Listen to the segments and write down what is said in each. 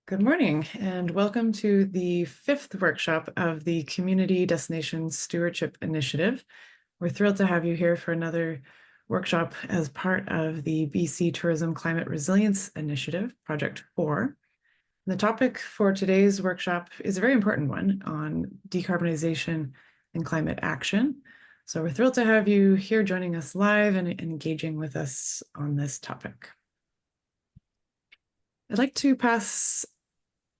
Good morning, and welcome to the fifth workshop of the Community Destination Stewardship Initiative. We're thrilled to have you here for another workshop as part of the BC Tourism Climate Resilience Initiative, Project 4. The topic for today's workshop is a very important one on decarbonization and climate action. So we're thrilled to have you here joining us live and engaging with us on this topic. I'd like to pass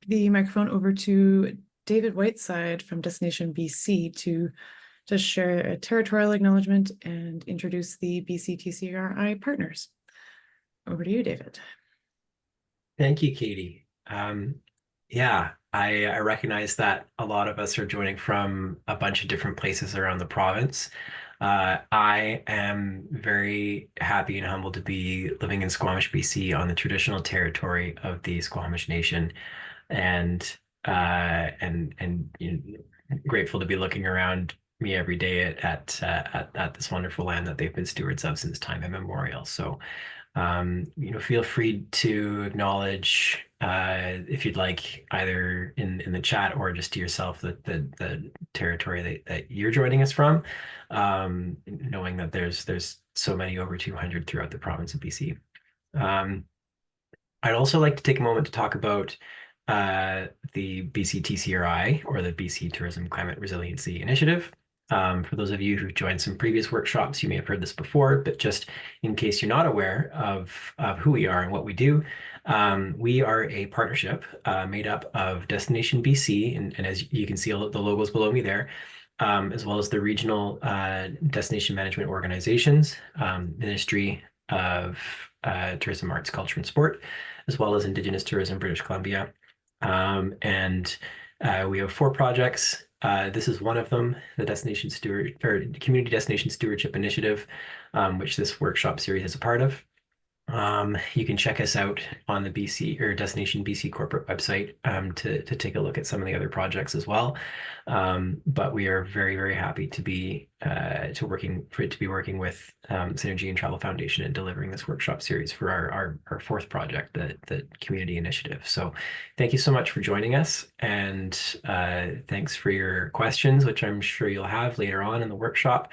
the microphone over to David Whiteside from Destination BC to just share a territorial acknowledgement and introduce the BC TCRI partners. Over to you, David. Thank you, Katie. Yeah, I recognize that a lot of us are joining from a bunch of different places around the province. I am very happy and humbled to be living in Squamish, BC, on the traditional territory of the Squamish Nation, and grateful to be looking around me every day at this wonderful land that they've been stewards of since time immemorial. So feel free to acknowledge if you'd like, either in the chat or just to yourself, the territory that you're joining us from, knowing that there's so many, over 200 throughout the province of BC. I'd also like to take a moment to talk about the BC TCRI, or the BC Tourism Climate Resiliency Initiative. For those of you who've joined some previous workshops, you may have heard this before, but just in case you're not aware of who we are and what we do, we are a partnership made up of Destination BC, and as you can see the logos below me there, as well as the regional destination management organizations, Ministry of Tourism, Arts, Culture, and Sport, as well as Indigenous Tourism British Columbia. And we have 4 projects. This is one of them, the Community Destination Stewardship Initiative, which this workshop series is a part of. You can check us out on the BC or Destination BC corporate website to take a look at some of the other projects as well. But we are very, very happy to be working with Synergy and Travel Foundation and delivering this workshop series for our 4th project, the Community Initiative. So thank you so much for joining us, and thanks for your questions, which I'm sure you'll have later on in the workshop.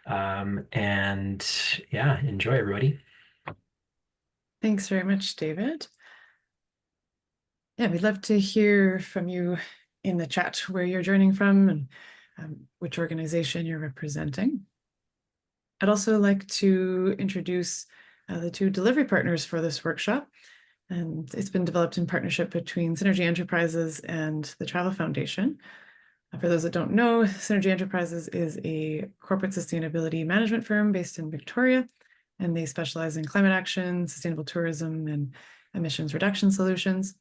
And yeah, enjoy, everybody. Thanks very much, David. Yeah, we'd love to hear from you in the chat where you're joining from and which organization you're representing. I'd also like to introduce the 2 delivery partners for this workshop. And it's been developed in partnership between Synergy Enterprises and the Travel Foundation. For those that don't know, Synergy Enterprises is a corporate sustainability management firm based in Victoria, and they specialize in climate action, sustainable tourism, and emissions reduction solutions.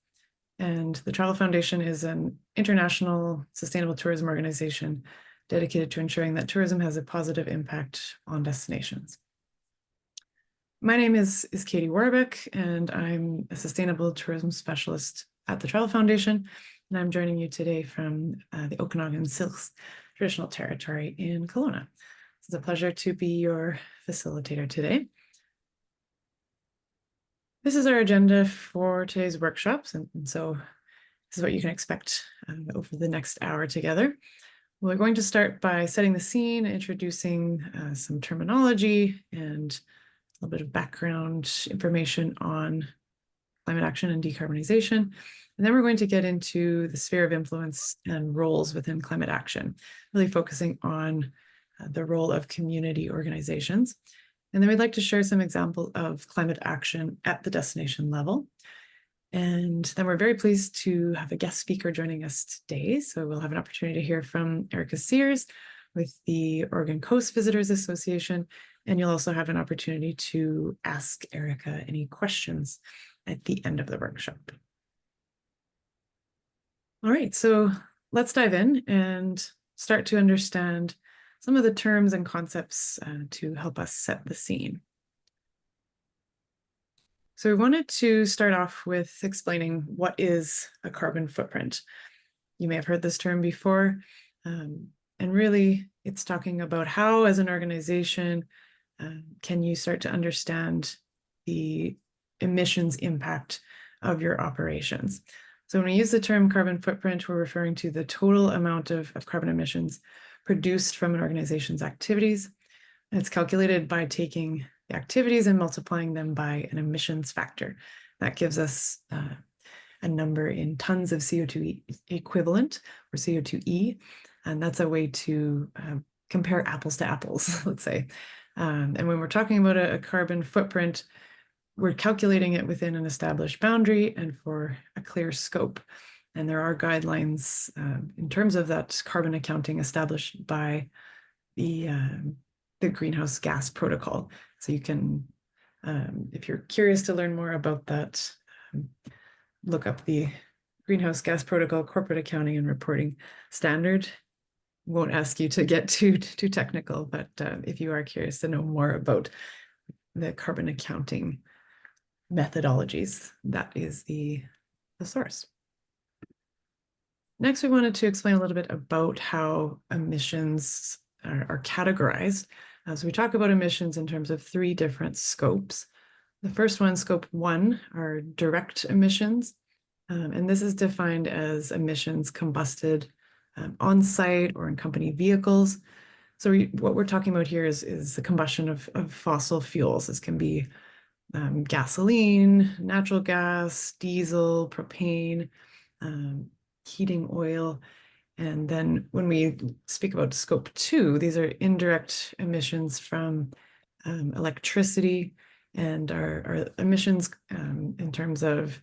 And the Travel Foundation is an international sustainable tourism organization dedicated to ensuring that tourism has a positive impact on destinations. My name is Katie Warbeck, and I'm a sustainable tourism specialist at the Travel Foundation, and I'm joining you today from the Okanagan Syilx traditional territory in Kelowna. It's a pleasure to be your facilitator today. This is our agenda for today's workshops, and so this is what you can expect over the next hour together. We're going to start by setting the scene, introducing some terminology and a little bit of background information on climate action and decarbonization. And then we're going to get into the sphere of influence and roles within climate action, really focusing on the role of community organizations. And then we'd like to share some examples of climate action at the destination level. And then we're very pleased to have a guest speaker joining us today. So we'll have an opportunity to hear from Erica Sears with the Oregon Coast Visitors Association. And you'll also have an opportunity to ask Erica any questions at the end of the workshop. All right, so let's dive in and start to understand some of the terms and concepts to help us set the scene. So we wanted to start off with explaining what is a carbon footprint. You may have heard this term before, and really it's talking about how, as an organization, can you start to understand the emissions impact of your operations. So when we use the term carbon footprint, we're referring to the total amount of carbon emissions produced from an organization's activities. And it's calculated by taking the activities and multiplying them by an emissions factor. That gives us a number in tons of CO2 equivalent, or CO2e, and that's a way to compare apples to apples, let's say. And when we're talking about a carbon footprint, we're calculating it within an established boundary and for a clear scope. And there are guidelines in terms of that carbon accounting established by the greenhouse gas protocol. So you can, if you're curious to learn more about that, look up the greenhouse gas protocol corporate accounting and reporting standard. Won't ask you to get too technical, but if you are curious to know more about the carbon accounting methodologies, that is the source. Next, we wanted to explain a little bit about how emissions are categorized. So we talk about emissions in terms of 3 different scopes. The first one, scope 1, are direct emissions. And this is defined as emissions combusted on site or in company vehicles. So what we're talking about here is the combustion of fossil fuels. This can be gasoline, natural gas, diesel, propane, heating oil. And then when we speak about scope 2, these are indirect emissions from electricity and our emissions in terms of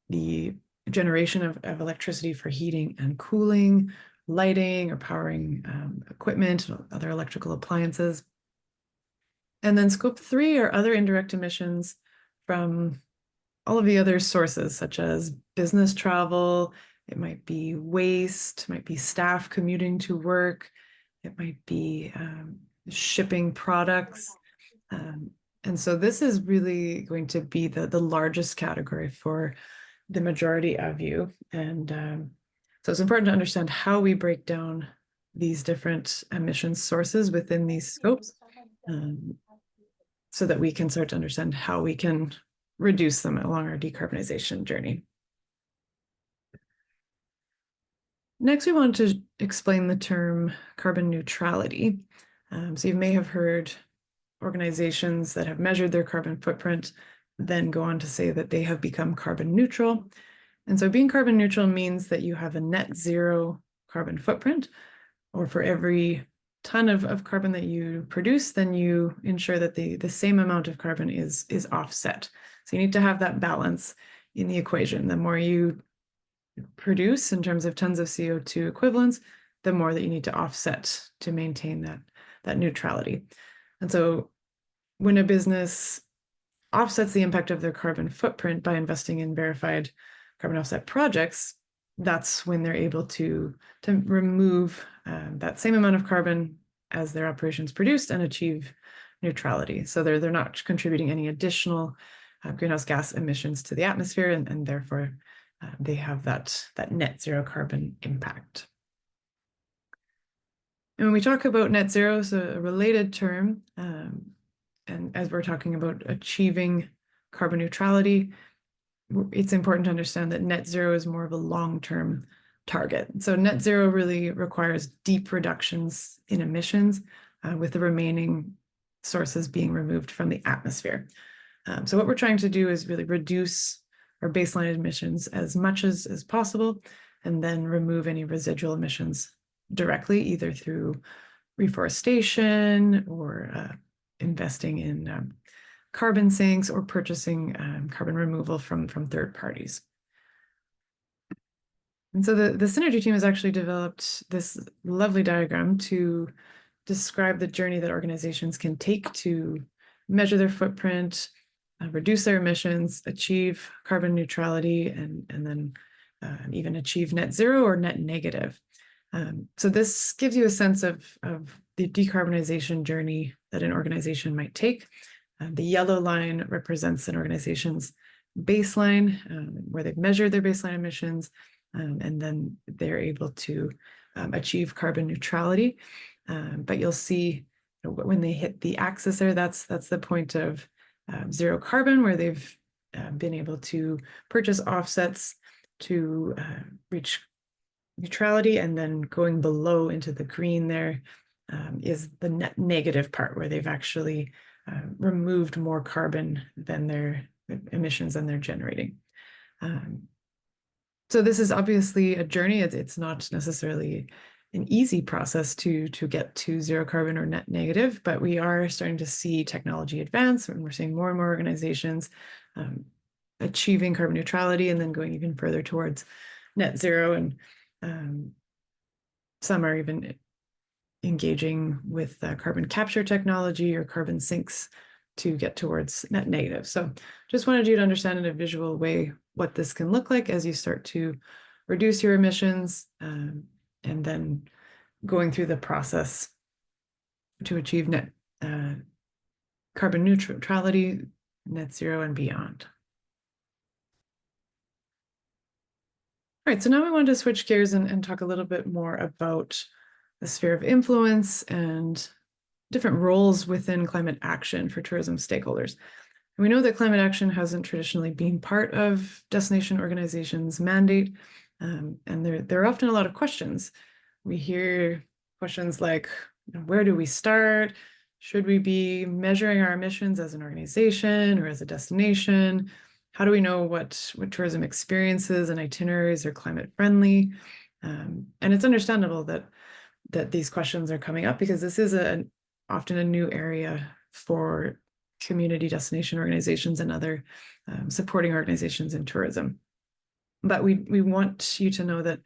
the generation of electricity for heating and cooling, lighting or powering equipment, other electrical appliances. And then scope 3 are other indirect emissions from all of the other sources, such as business travel. It might be waste, it might be staff commuting to work, it might be shipping products. And so this is really going to be the largest category for the majority of you. And so it's important to understand how we break down these different emissions sources within these scopes so that we can start to understand how we can reduce them along our decarbonization journey. Next, we want to explain the term carbon neutrality. So you may have heard organizations that have measured their carbon footprint then go on to say that they have become carbon neutral. And so being carbon neutral means that you have a net zero carbon footprint, or for every ton of carbon that you produce, then you ensure that the same amount of carbon is offset. So you need to have that balance in the equation. The more you produce in terms of tons of CO2 equivalents, the more that you need to offset to maintain that neutrality. And so when a business offsets the impact of their carbon footprint by investing in verified carbon offset projects, that's when they're able to remove that same amount of carbon as their operations produced and achieve neutrality. So they're not contributing any additional greenhouse gas emissions to the atmosphere, and therefore they have that net zero carbon impact. And when we talk about net zero, so a related term, and as we're talking about achieving carbon neutrality, it's important to understand that net zero is more of a long-term target. So net zero really requires deep reductions in emissions, with the remaining sources being removed from the atmosphere. So what we're trying to do is really reduce our baseline emissions as much as possible, and then remove any residual emissions directly, either through reforestation or investing in carbon sinks or purchasing carbon removal from third parties. And so the Synergy team has actually developed this lovely diagram to describe the journey that organizations can take to measure their footprint, reduce their emissions, achieve carbon neutrality, and then even achieve net zero or net negative. So this gives you a sense of the decarbonization journey that an organization might take. The yellow line represents an organization's baseline, where they've measured their baseline emissions, and then they're able to achieve carbon neutrality. But you'll see when they hit the axis there, that's the point of zero carbon, where they've been able to purchase offsets to reach neutrality, and then going below into the green there is the net negative part, where they've actually removed more carbon than their emissions than they're generating. So this is obviously a journey. It's not necessarily an easy process to get to zero carbon or net negative, but we are starting to see technology advance, and we're seeing more and more organizations achieving carbon neutrality and then going even further towards net zero. And some are even engaging with carbon capture technology or carbon sinks to get towards net negative. So just wanted you to understand in a visual way what this can look like as you start to reduce your emissions, and then going through the process to achieve net carbon neutrality, net zero, and beyond. All right, so now we want to switch gears and talk a little bit more about the sphere of influence and different roles within climate action for tourism stakeholders. And we know that climate action hasn't traditionally been part of destination organizations' mandate, and there are often a lot of questions. We hear questions like, where do we start? Should we be measuring our emissions as an organization or as a destination? How do we know what tourism experiences and itineraries are climate friendly? And it's understandable that these questions are coming up, because this is often a new area for community destination organizations and other supporting organizations in tourism. But we want you to know that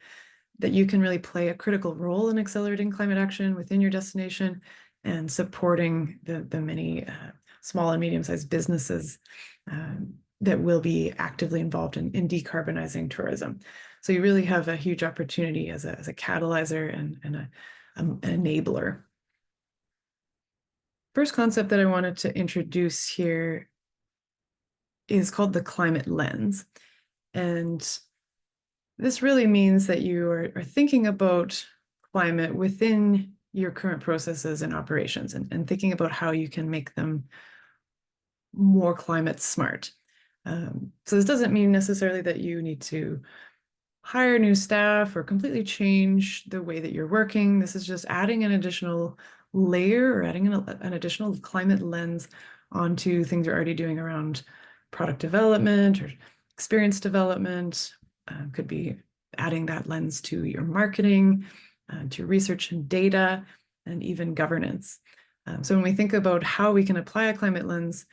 you can really play a critical role in accelerating climate action within your destination and supporting the many small and medium-sized businesses that will be actively involved in decarbonizing tourism. So you really have a huge opportunity as a catalyzer and an enabler. First concept that I wanted to introduce here is called the climate lens. And this really means that you are thinking about climate within your current processes and operations, and thinking about how you can make them more climate smart. So this doesn't mean necessarily that you need to hire new staff or completely change the way that you're working. This is just adding an additional layer, or adding an additional climate lens onto things you're already doing around product development or experience development. Could be adding that lens to your marketing, to research and data, and even governance. So when we think about how we can apply a climate lens,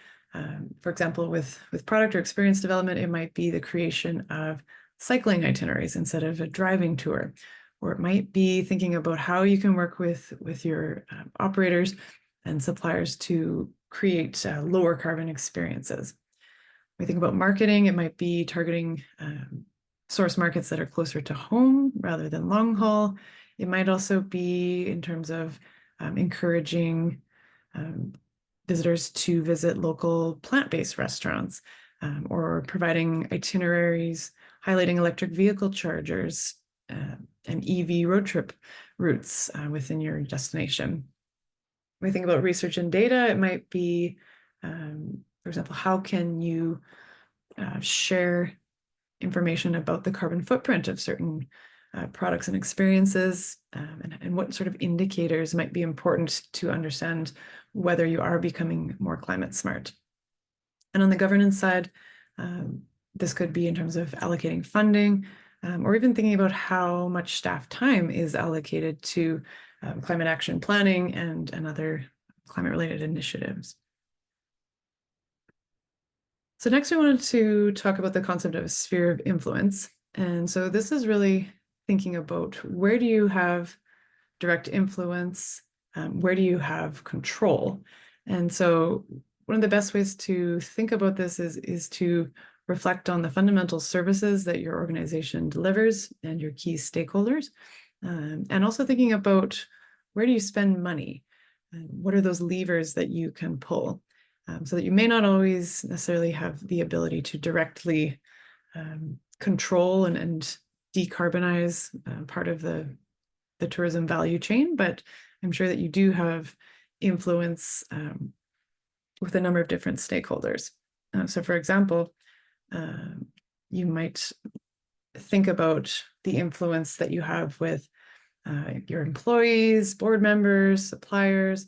for example, with product or experience development, it might be the creation of cycling itineraries instead of a driving tour. Or it might be thinking about how you can work with your operators and suppliers to create lower carbon experiences. When we think about marketing, it might be targeting source markets that are closer to home rather than long haul. It might also be in terms of encouraging visitors to visit local plant-based restaurants, or providing itineraries highlighting electric vehicle chargers and EV road trip routes within your destination. When we think about research and data, it might be, for example, how can you share information about the carbon footprint of certain products and experiences, and what sort of indicators might be important to understand whether you are becoming more climate smart. And on the governance side, this could be in terms of allocating funding, or even thinking about how much staff time is allocated to climate action planning and other climate-related initiatives. So next we wanted to talk about the concept of a sphere of influence. And so this is really thinking about, where do you have direct influence? Where do you have control? And so one of the best ways to think about this is to reflect on the fundamental services that your organization delivers and your key stakeholders. And also thinking about, where do you spend money? What are those levers that you can pull? So that you may not always necessarily have the ability to directly control and decarbonize part of the tourism value chain, but I'm sure that you do have influence with a number of different stakeholders. So for example, you might think about the influence that you have with your employees, board members, suppliers,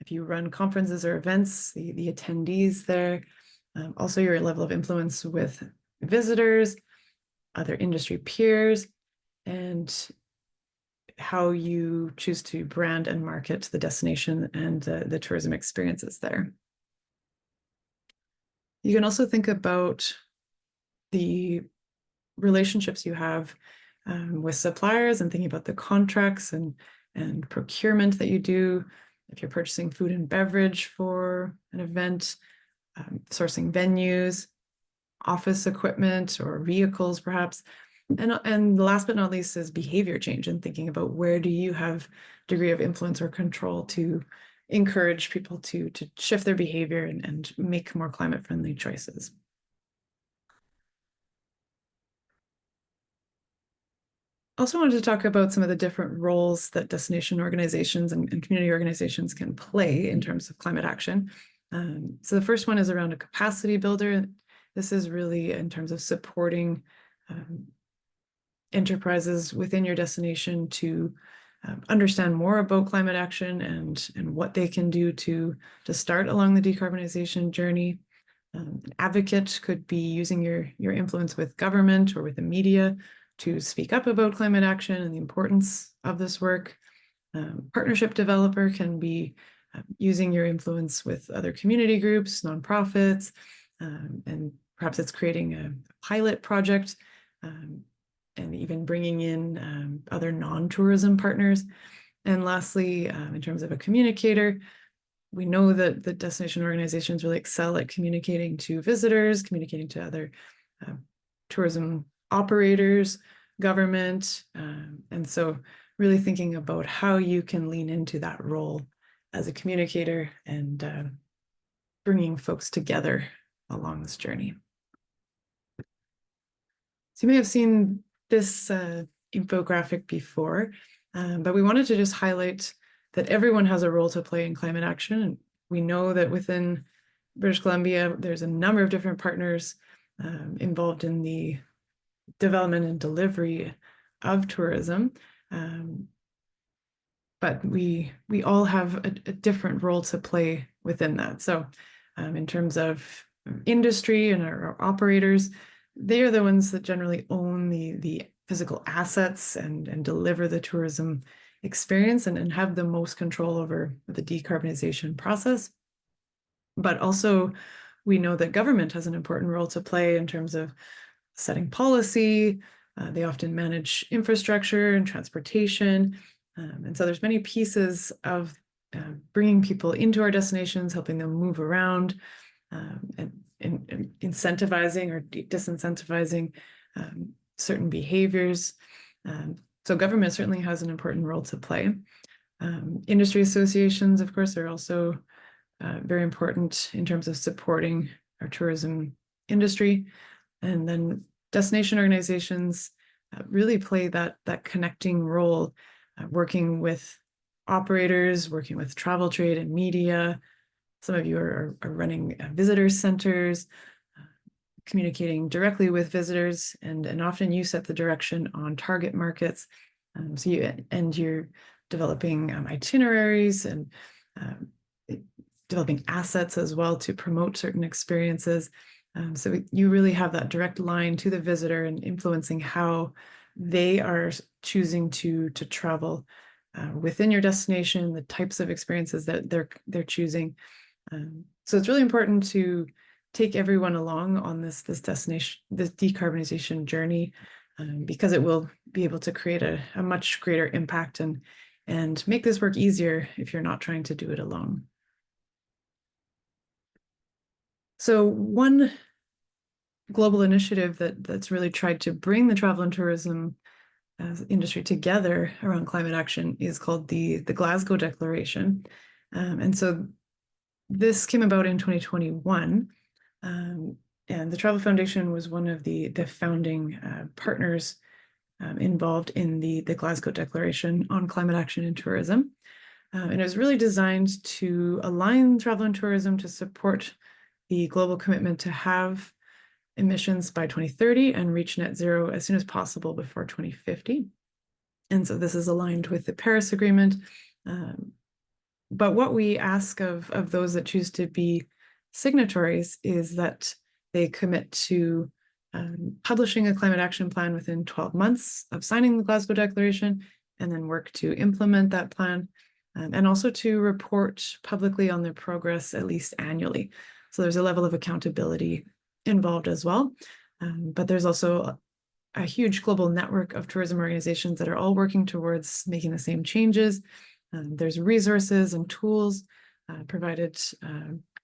if you run conferences or events, the attendees there, also your level of influence with visitors, other industry peers, and how you choose to brand and market the destination and the tourism experiences there. You can also think about the relationships you have with suppliers and thinking about the contracts and procurement that you do. If you're purchasing food and beverage for an event, sourcing venues, office equipment or vehicles perhaps. And last but not least is behavior change and thinking about where do you have degree of influence or control to encourage people to shift their behavior and make more climate friendly choices. Also wanted to talk about some of the different roles that destination organizations and community organizations can play in terms of climate action. So the first one is around a capacity builder. This is really in terms of supporting enterprises within your destination to understand more about climate action and what they can do to start along the decarbonization journey. An advocate could be using your influence with government or with the media to speak up about climate action and the importance of this work. Partnership developer can be using your influence with other community groups, nonprofits, and perhaps it's creating a pilot project and even bringing in other non-tourism partners. And lastly, in terms of a communicator, we know that the destination organizations really excel at communicating to visitors, communicating to other tourism operators, government, and so really thinking about how you can lean into that role as a communicator and bringing folks together along this journey. So you may have seen this infographic before, but we wanted to just highlight that everyone has a role to play in climate action. And we know that within British Columbia, there's a number of different partners involved in the development and delivery of tourism. But we all have a different role to play within that. So in terms of industry and our operators, they are the ones that generally own the physical assets and deliver the tourism experience and have the most control over the decarbonization process. But also, we know that government has an important role to play in terms of setting policy. They often manage infrastructure and transportation. And so there's many pieces of bringing people into our destinations, helping them move around, and incentivizing or disincentivizing certain behaviors. So government certainly has an important role to play. Industry associations, of course, are also very important in terms of supporting our tourism industry. And then destination organizations really play that connecting role, working with operators, working with travel trade and media. Some of you are running visitor centers, communicating directly with visitors, and often you set the direction on target markets. So you're developing itineraries and developing assets as well to promote certain experiences. So you really have that direct line to the visitor and influencing how they are choosing to travel within your destination, the types of experiences that they're choosing. So it's really important to take everyone along on this decarbonization journey, because it will be able to create a much greater impact and make this work easier if you're not trying to do it alone. So one global initiative that's really tried to bring the travel and tourism industry together around climate action is called the Glasgow Declaration. And so this came about in 2021. And the Travel Foundation was one of the founding partners involved in the Glasgow Declaration on climate action and tourism. And it was really designed to align travel and tourism to support the global commitment to have emissions by 2030 and reach net zero as soon as possible before 2050. And so this is aligned with the Paris Agreement. But what we ask of those that choose to be signatories is that they commit to publishing a climate action plan within 12 months of signing the Glasgow Declaration, and then work to implement that plan, and also to report publicly on their progress at least annually. So there's a level of accountability involved as well. But there's also a huge global network of tourism organizations that are all working towards making the same changes. There's resources and tools provided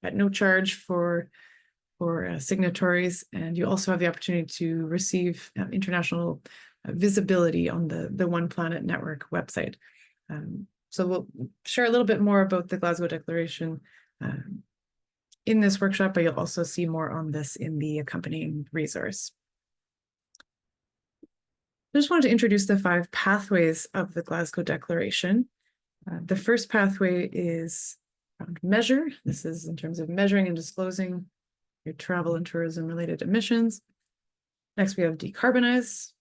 at no charge for signatories, and you also have the opportunity to receive international visibility on the One Planet Network website. So we'll share a little bit more about the Glasgow Declaration in this workshop, but you'll also see more on this in the accompanying resource. I just wanted to introduce the 5 pathways of the Glasgow Declaration. The first pathway is around measure. This is in terms of measuring and disclosing your travel and tourism related emissions. Next, we have decarbonize,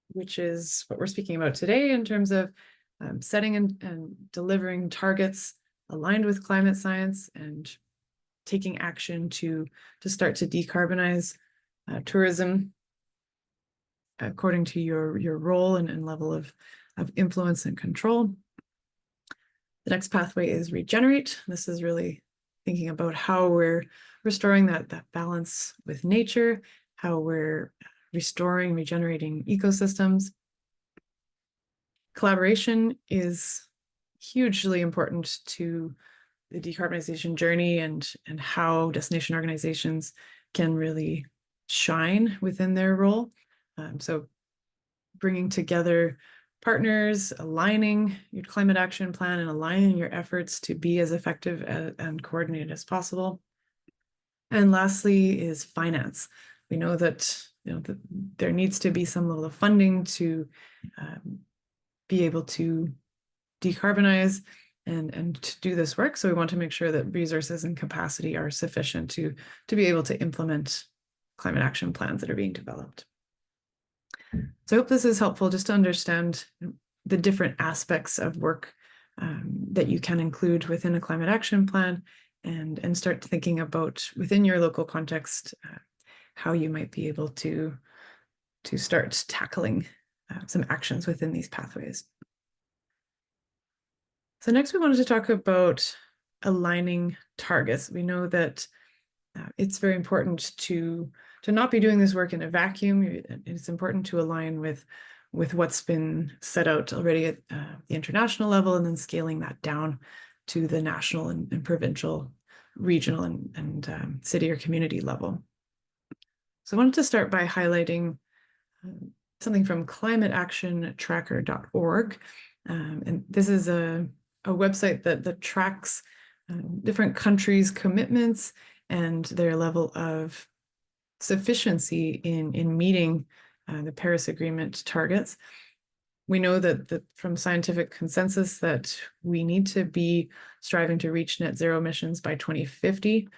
which is what we're speaking about today in terms of setting and delivering targets aligned with climate science and taking action to start to decarbonize tourism according to your role and level of influence and control. The next pathway is regenerate. This is really thinking about how we're restoring that balance with nature, how we're restoring, regenerating ecosystems. Collaboration is hugely important to the decarbonization journey and how destination organizations can really shine within their role. So bringing together partners, aligning your climate action plan and aligning your efforts to be as effective and coordinated as possible. And lastly is finance. We know that, that there needs to be some level of funding to be able to decarbonize and to do this work. So we want to make sure that resources and capacity are sufficient to be able to implement climate action plans that are being developed. So I hope this is helpful just to understand the different aspects of work that you can include within a climate action plan and start thinking about within your local context how you might be able to start tackling some actions within these pathways. So next we wanted to talk about aligning targets. We know that it's very important to not be doing this work in a vacuum. It's important to align with what's been set out already at the international level, and then scaling that down to the national and provincial, regional, and city or community level. So I wanted to start by highlighting something from climateactiontracker.org. And this is a website that tracks different countries' commitments and their level of sufficiency in meeting the Paris Agreement targets. We know that from scientific consensus that we need to be striving to reach net zero emissions by 2050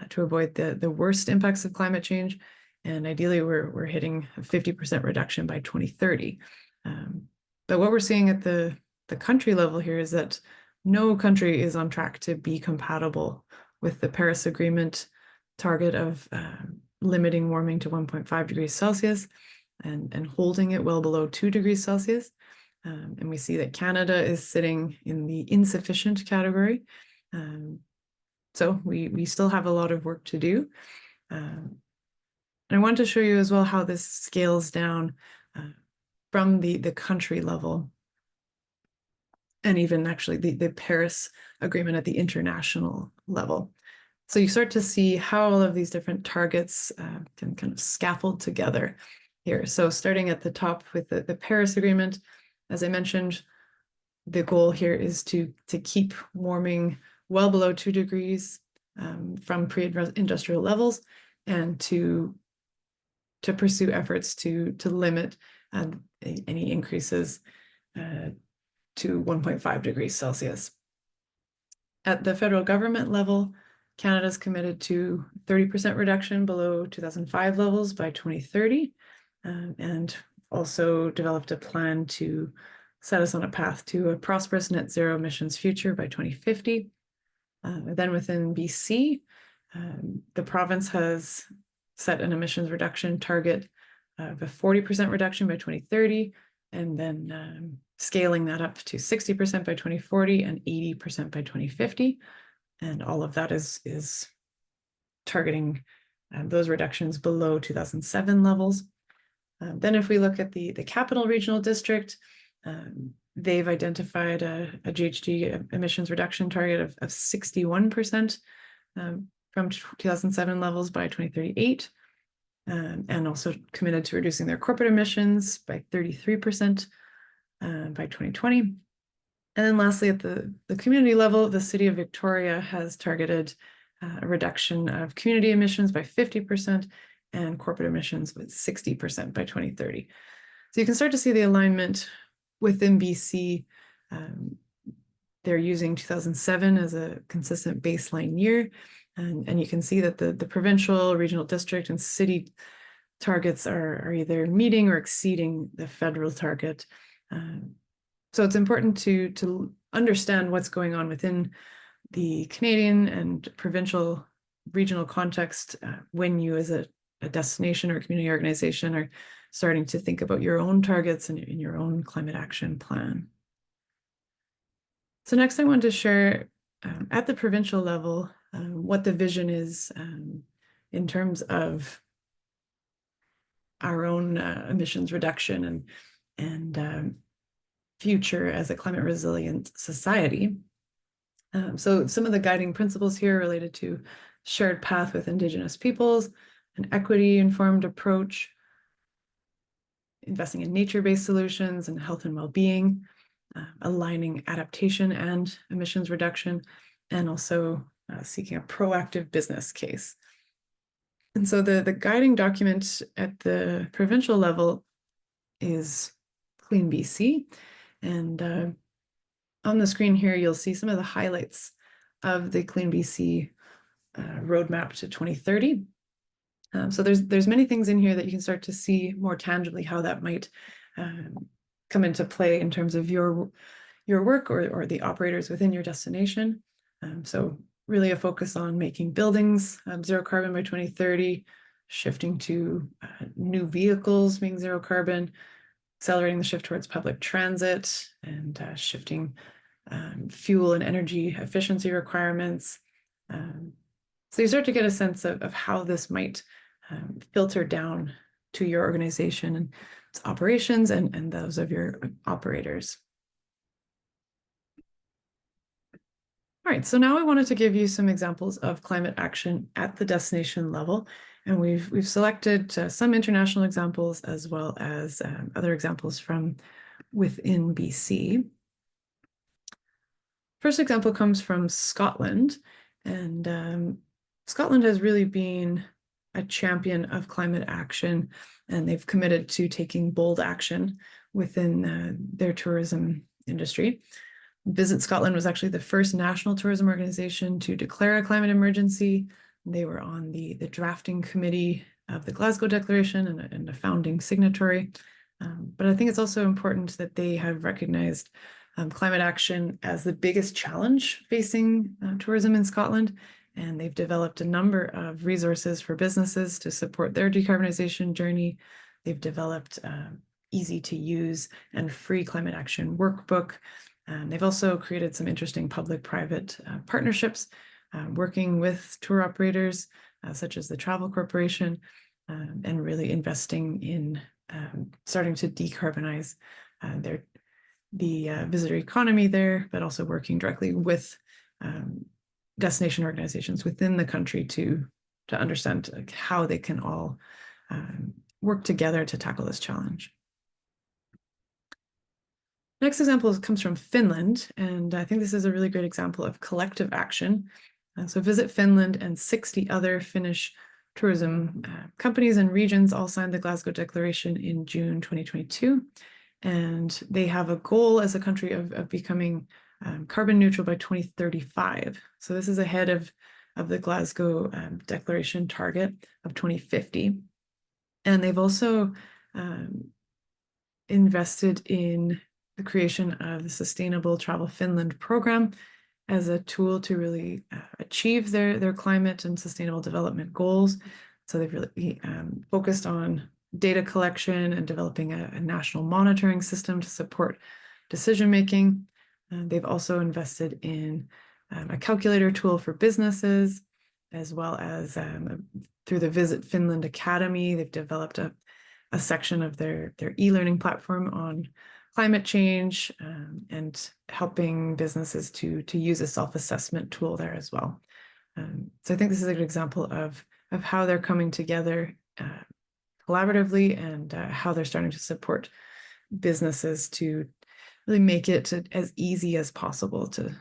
to avoid the worst impacts of climate change. And ideally, we're hitting a 50% reduction by 2030. But what we're seeing at the country level here is that no country is on track to be compatible with the Paris Agreement target of limiting warming to 1.5 degrees Celsius and holding it well below 2 degrees Celsius. And we see that Canada is sitting in the insufficient category. So we still have a lot of work to do. And I want to show you as well how this scales down from the country level, and even actually the Paris Agreement at the international level. So you start to see how all of these different targets can kind of scaffold together here. So starting at the top with the Paris Agreement, as I mentioned, the goal here is to keep warming well below 2 degrees from pre-industrial levels, and to pursue efforts to limit any increases to 1.5 degrees Celsius. At the federal government level, Canada's committed to 30% reduction below 2005 levels by 2030, and also developed a plan to set us on a path to a prosperous net zero emissions future by 2050. Then within BC, the province has set an emissions reduction target of a 40% reduction by 2030, and then scaling that up to 60% by 2040 and 80% by 2050. And all of that is targeting those reductions below 2007 levels. Then if we look at the Capital Regional District, they've identified a GHG emissions reduction target of 61% from 2007 levels by 2038, and also committed to reducing their corporate emissions by 33% by 2020. And then lastly, at the community level, the City of Victoria has targeted a reduction of community emissions by 50% and corporate emissions with 60% by 2030. So you can start to see the alignment within BC. They're using 2007 as a consistent baseline year. And you can see that the provincial, regional district, and city targets are either meeting or exceeding the federal target. So it's important to understand what's going on within the Canadian and provincial regional context when you as a destination or community organization are starting to think about your own targets and in your own climate action plan. So next I wanted to share at the provincial level what the vision is in terms of our own emissions reduction and future as a climate resilient society. So some of the guiding principles here related to shared path with Indigenous peoples, an equity-informed approach, investing in nature-based solutions and health and well-being, aligning adaptation and emissions reduction, and also seeking a proactive business case. And so the guiding document at the provincial level is Clean BC. And on the screen here, you'll see some of the highlights of the Clean BC roadmap to 2030. So there's many things in here that you can start to see more tangibly how that might come into play in terms of your work or the operators within your destination. So really a focus on making buildings zero carbon by 2030, shifting to new vehicles being zero carbon, accelerating the shift towards public transit, and shifting fuel and energy efficiency requirements. So you start to get a sense of how this might filter down to your organization and its operations and those of your operators. All right, so now I wanted to give you some examples of climate action at the destination level. And we've selected some international examples as well as other examples from within BC. First example comes from Scotland, and Scotland has really been a champion of climate action, and they've committed to taking bold action within their tourism industry. Visit Scotland was actually the first national tourism organization to declare a climate emergency. They were on the drafting committee of the Glasgow Declaration and a founding signatory. But I think it's also important that they have recognized climate action as the biggest challenge facing tourism in Scotland. And they've developed a number of resources for businesses to support their decarbonization journey. They've developed easy to use and free climate action workbook. They've also created some interesting public-private partnerships, working with tour operators such as the Travel Corporation, and really investing in starting to decarbonize the visitor economy there, but also working directly with destination organizations within the country to understand how they can all work together to tackle this challenge. Next example comes from Finland, and I think this is a really great example of collective action. So Visit Finland and 60 other Finnish tourism companies and regions all signed the Glasgow Declaration in June 2022. And they have a goal as a country of becoming carbon neutral by 2035. So this is ahead of of the Glasgow Declaration target of 2050. And they've also invested in the creation of the Sustainable Travel Finland program as a tool to really achieve their climate and sustainable development goals. So they've really focused on data collection and developing a national monitoring system to support decision-making. They've also invested in a calculator tool for businesses, as well as through the Visit Finland Academy, they've developed a section of their e-learning platform on climate change and helping businesses to use a self-assessment tool there as well. So I think this is a good example of how they're coming together collaboratively and how they're starting to support businesses to really make it as easy as possible to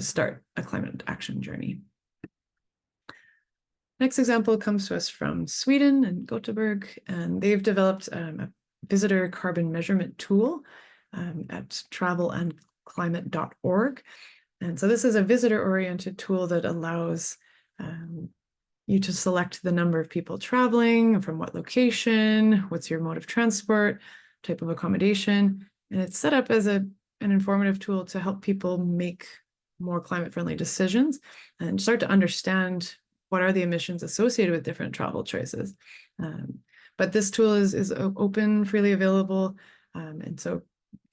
start a climate action journey. Next example comes to us from Sweden and Gothenburg, and they've developed a visitor carbon measurement tool at travelandclimate.org. And so this is a visitor-oriented tool that allows you to select the number of people traveling, from what location, what's your mode of transport, type of accommodation. And it's set up as an informative tool to help people make more climate-friendly decisions and start to understand what are the emissions associated with different travel choices. But this tool is open, freely available. And so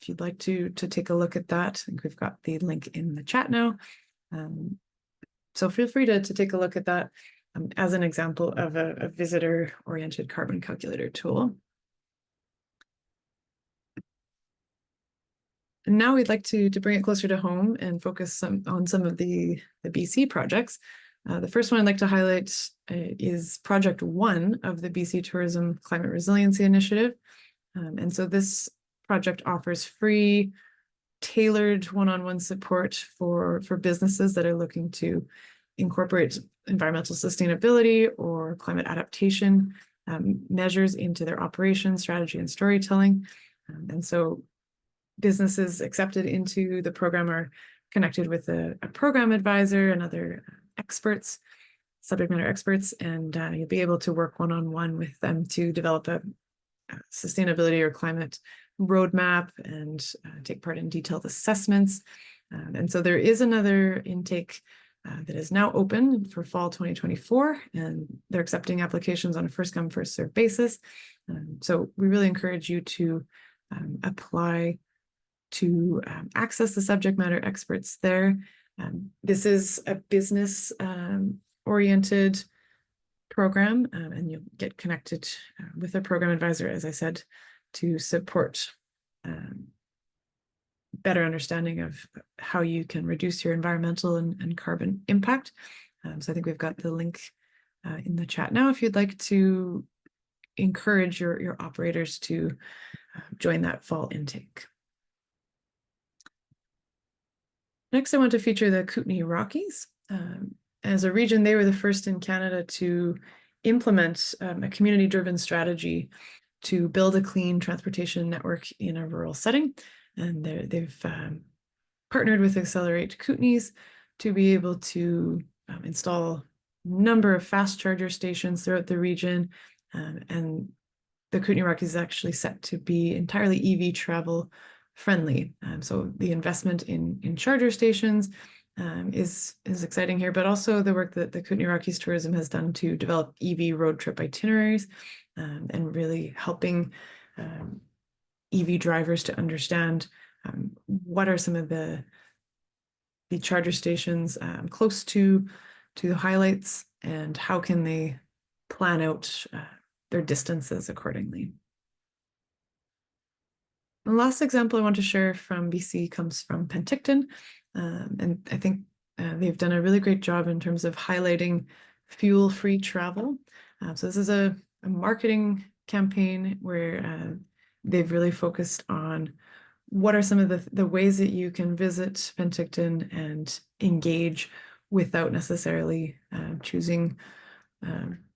if you'd like to take a look at that, I think we've got the link in the chat now. So feel free to take a look at that as an example of a visitor-oriented carbon calculator tool. And now we'd like to bring it closer to home and focus on some of the BC projects. The first one I'd like to highlight is Project 1 of the BC Tourism Climate Resiliency Initiative. And so this project offers free, tailored one-on-one support for businesses that are looking to incorporate environmental sustainability or climate adaptation measures into their operations, strategy, and storytelling. And so businesses accepted into the program are connected with a program advisor and other experts, subject matter experts, and you'll be able to work one-on-one with them to develop a sustainability or climate roadmap and take part in detailed assessments. And so there is another intake that is now open for fall 2024, and they're accepting applications on a first come, first served basis. So we really encourage you to apply to access the subject matter experts there. This is a business oriented program, and you'll get connected with a program advisor, as I said, to support better understanding of how you can reduce your environmental and carbon impact. So I think we've got the link in the chat now if you'd like to encourage your operators to join that fall intake. Next, I want to feature the Kootenay Rockies. As a region, they were the first in Canada to implement a community-driven strategy to build a clean transportation network in a rural setting. And they've partnered with Accelerate Kootenays to be able to install a number of fast charger stations throughout the region. And the Kootenay Rockies is actually set to be entirely EV travel friendly. So the investment in charger stations is exciting here, but also the work that the Kootenay Rockies Tourism has done to develop EV road trip itineraries and really helping EV drivers to understand what are some of the charger stations close to the highlights and how can they plan out their distances accordingly. The last example I want to share from BC comes from Penticton, and I think they've done a really great job in terms of highlighting fuel-free travel. So this is a marketing campaign where they've really focused on what are some of the ways that you can visit Penticton and engage without necessarily choosing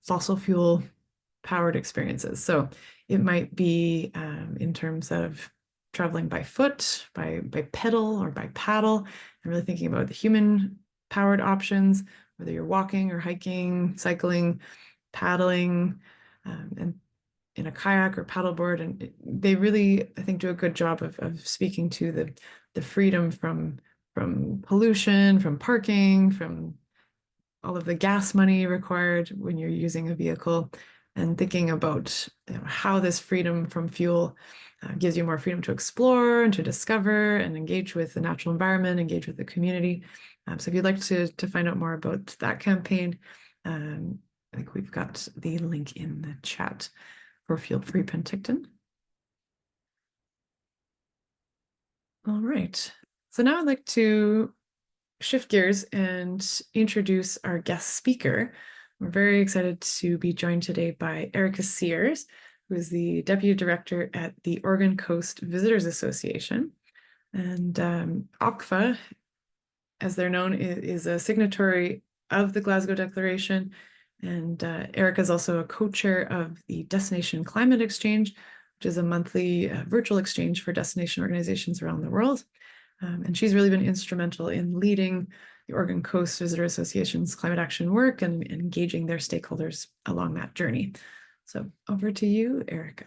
fossil fuel powered experiences. So it might be in terms of traveling by foot, by pedal, or by paddle, and really thinking about the human powered options, whether you're walking or hiking, cycling, paddling, and in a kayak or paddleboard. And they really, I think, do a good job of speaking to the freedom from pollution, from parking, from all of the gas money required when you're using a vehicle, and thinking about how this freedom from fuel gives you more freedom to explore and to discover and engage with the natural environment, engage with the community. So if you'd like to find out more about that campaign, I think we've got the link in the chat for Fuel Free Penticton. All right. So now I'd like to shift gears and introduce our guest speaker. We're very excited to be joined today by Erica Sears, who is the Deputy Director at the Oregon Coast Visitors Association. And OCVA, as they're known, is a signatory of the Glasgow Declaration. And Erica is also a co-chair of the Destination Climate Exchange, which is a monthly virtual exchange for destination organizations around the world. And she's really been instrumental in leading the Oregon Coast Visitor Association's climate action work and engaging their stakeholders along that journey. So over to you, Erica.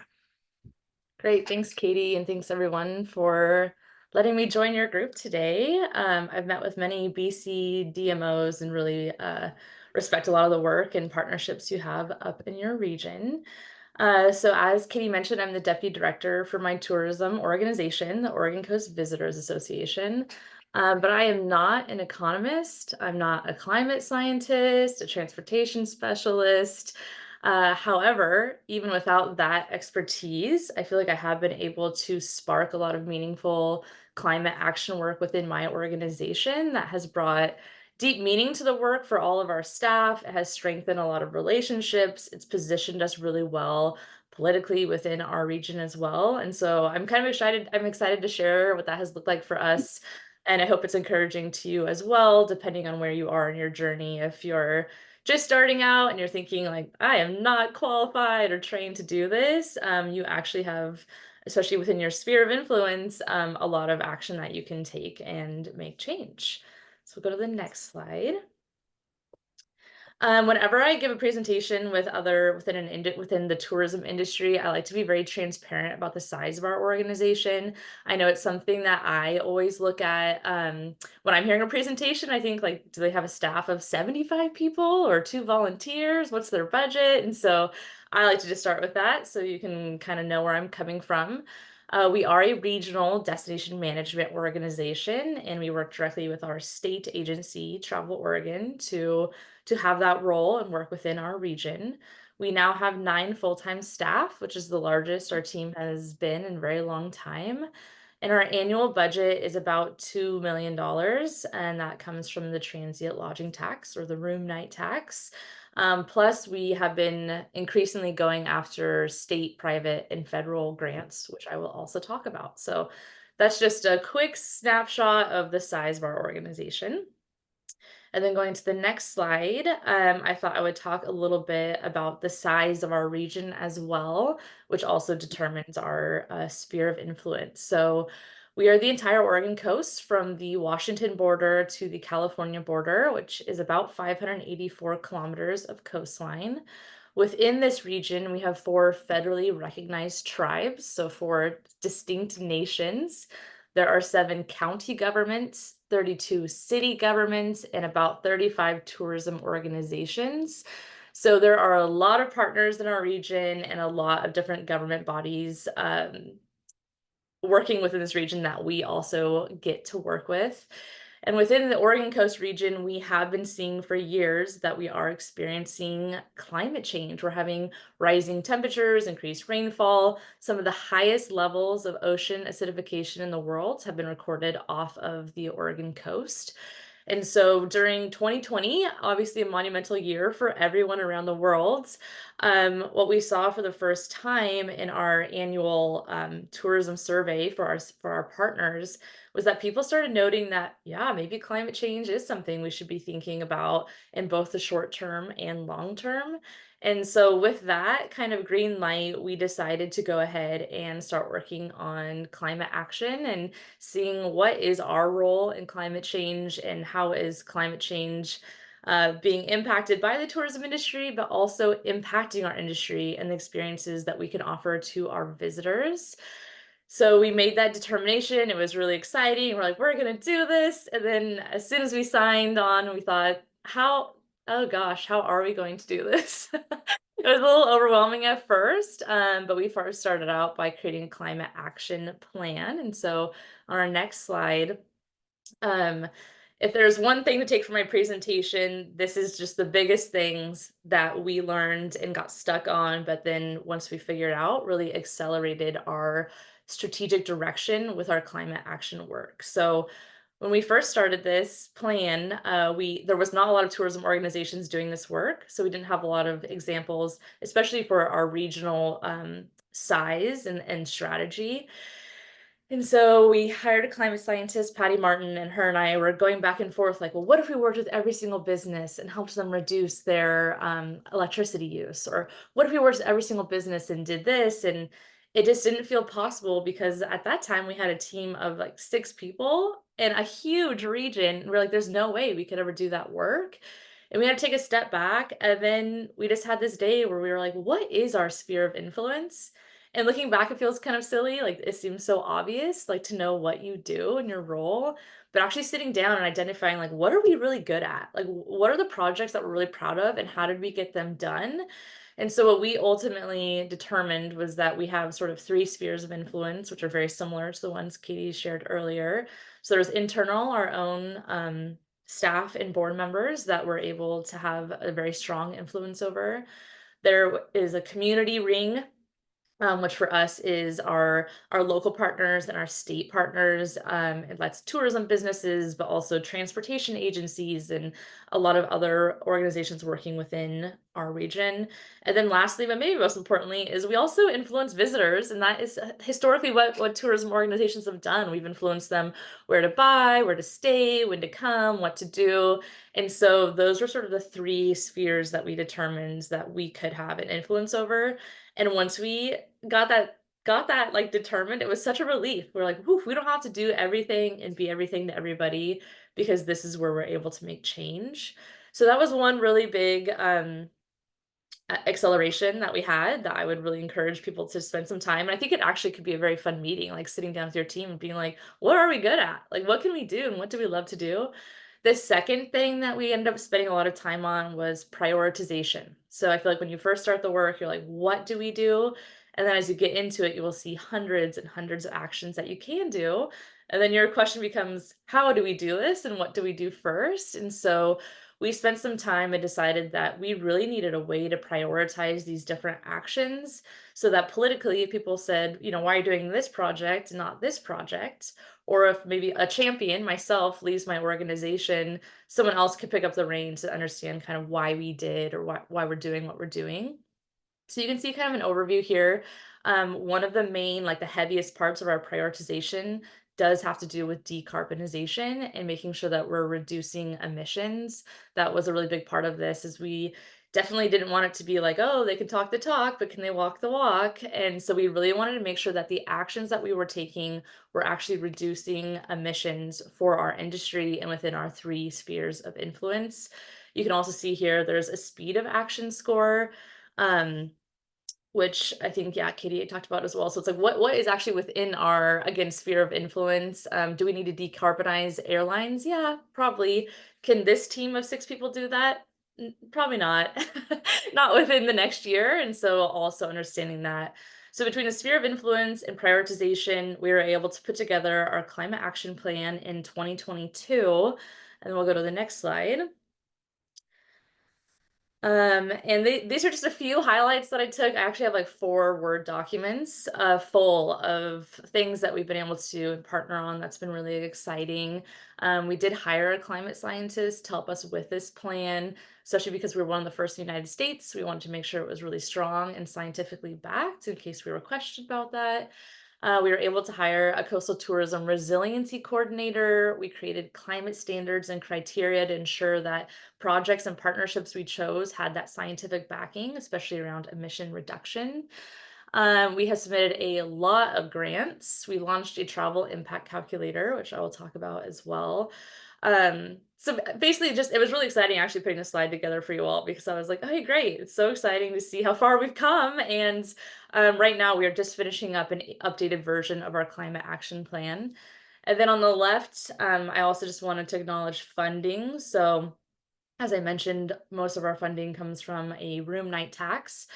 Great. Thanks, Katie. And thanks everyone for letting me join your group today. I've met with many BC DMOs and really respect a lot of the work and partnerships you have up in your region. So as Katie mentioned, I'm the Deputy Director for my tourism organization, the Oregon Coast Visitors Association. But I am not an economist. I'm not a climate scientist, a transportation specialist. However, even without that expertise, I feel like I have been able to spark a lot of meaningful climate action work within my organization that has brought deep meaning to the work for all of our staff. It has strengthened a lot of relationships. It's positioned us really well politically within our region as well. And so I'm kind of excited. I'm excited to share what that has looked like for us. And I hope it's encouraging to you as well, depending on where you are in your journey. If you're just starting out and you're thinking like, I am not qualified or trained to do this, you actually have, especially within your sphere of influence, a lot of action that you can take and make change. So we'll go to the next slide. Whenever I give a presentation with within the tourism industry, I like to be very transparent about the size of our organization. I know it's something that I always look at when I'm hearing a presentation. I think like, do they have a staff of 75 people or 2 volunteers? What's their budget? And so I like to just start with that so you can kind of know where I'm coming from. We are a regional destination management organization, and we work directly with our state agency, Travel Oregon, to have that role and work within our region. We now have 9 full-time staff, which is the largest our team has been in a very long time. And our annual budget is about $2 million, and that comes from the transient lodging tax or the room night tax. Plus, we have been increasingly going after state, private, and federal grants, which I will also talk about. So that's just a quick snapshot of the size of our organization. And then going to the next slide, I thought I would talk a little bit about the size of our region as well, which also determines our sphere of influence. So we are the entire Oregon coast from the Washington border to the California border, which is about 584 kilometers of coastline. Within this region, we have 4 federally recognized tribes, so 4 distinct nations. There are 7 county governments, 32 city governments, and about 35 tourism organizations. So there are a lot of partners in our region and a lot of different government bodies working within this region that we also get to work with. And within the Oregon Coast region, we have been seeing for years that we are experiencing climate change. We're having rising temperatures, increased rainfall. Some of the highest levels of ocean acidification in the world have been recorded off of the Oregon coast. And so during 2020, obviously a monumental year for everyone around the world, what we saw for the first time in our annual tourism survey for our partners was that people started noting that, yeah, maybe climate change is something we should be thinking about in both the short term and long term. And so with that kind of green light, we decided to go ahead and start working on climate action and seeing what is our role in climate change and how is climate change being impacted by the tourism industry, but also impacting our industry and the experiences that we can offer to our visitors. So we made that determination. It was really exciting. We're like, we're going to do this. And then as soon as we signed on, we thought, oh gosh, how are we going to do this? It was a little overwhelming at first, but we first started out by creating a climate action plan. And so on our next slide, um, if there's one thing to take from my presentation, this is just the biggest things that we learned and got stuck on, but then once we figured out, really accelerated our strategic direction with our climate action work. So when we first started this plan, we there was not a lot of tourism organizations doing this work, so we didn't have a lot of examples, especially for our regional size and strategy. And so we hired a climate scientist, Patty Martin, and her and I were going back and forth like, well, what if we worked with every single business and helped them reduce their electricity use? Or what if we worked with every single business and did this? And it just didn't feel possible because at that time we had a team of like 6 people in a huge region. And we're like, there's no way we could ever do that work. And we had to take a step back. And then we just had this day where we were like, what is our sphere of influence? And looking back, it feels kind of silly, like, it seems so obvious, like, to know what you do in your role, but actually sitting down and identifying, like, what are we really good at? Like, what are the projects that we're really proud of, and how did we get them done? And so what we ultimately determined was that we have sort of 3 spheres of influence, which are very similar to the ones Katie shared earlier. So there's internal, our own, staff and board members that we're able to have a very strong influence over. There is a community ring, which for us is our local partners and our state partners. And that's tourism businesses, but also transportation agencies and a lot of other organizations working within our region. And then lastly, but maybe most importantly, is we also influence visitors, and that is historically what tourism organizations have done. We've influenced them where to buy, where to stay, when to come, what to do. And so those were sort of the 3 spheres that we determined that we could have an influence over. And once we got that, like, determined, it was such a relief. We're like, "Whew, we don't have to do everything and be everything to everybody because this is where we're able to make change." So that was one really big, acceleration that we had that I would really encourage people to spend some time. And I think it actually could be a very fun meeting, like sitting down with your team and being like, what are we good at? Like, what can we do? And what do we love to do? The second thing that we ended up spending a lot of time on was prioritization. So I feel like when you first start the work, you're like, what do we do? And then as you get into it, you will see hundreds and hundreds of actions that you can do. And then your question becomes, how do we do this? And what do we do first? And so we spent some time and decided that we really needed a way to prioritize these different actions so that politically if people said, why are you doing this project, not this project? Or if maybe a champion, myself, leaves my organization, someone else could pick up the reins to understand kind of why we did or why we're doing what we're doing. So you can see kind of an overview here. One of the main, like the heaviest parts of our prioritization does have to do with decarbonization and making sure that we're reducing emissions. That was a really big part of this, is we definitely didn't want it to be like, oh, they can talk the talk, but can they walk the walk? And so we really wanted to make sure that the actions that we were taking were actually reducing emissions for our industry and within our 3 spheres of influence. You can also see here, there's a speed of action score. Um, which I think, yeah, Katie talked about as well. So it's like, what is actually within our, again, sphere of influence? Do we need to decarbonize airlines? Yeah, probably. Can this team of 6 people do that? Probably not. Not within the next year. And so also understanding that. So between the sphere of influence and prioritization, we were able to put together our climate action plan in 2022. And then we'll go to the next slide. And these are just a few highlights that I took. I actually have like 4 Word documents full of things that we've been able to partner on. That's been really exciting. We did hire a climate scientist to help us with this plan, especially because we were one of the first in the United States. We wanted to make sure it was really strong and scientifically backed in case we were questioned about that. We were able to hire a coastal tourism resiliency coordinator. We created climate standards and criteria to ensure that projects and partnerships we chose had that scientific backing, especially around emission reduction. We have submitted a lot of grants. We launched a travel impact calculator, which I will talk about as well. So basically, just it was really exciting actually putting a slide together for you all because I was like, "Oh, great! It's so exciting to see how far we've come." And right now, we are just finishing up an updated version of our climate action plan. And then on the left, I also just wanted to acknowledge funding. So as I mentioned, most of our funding comes from a room night tax,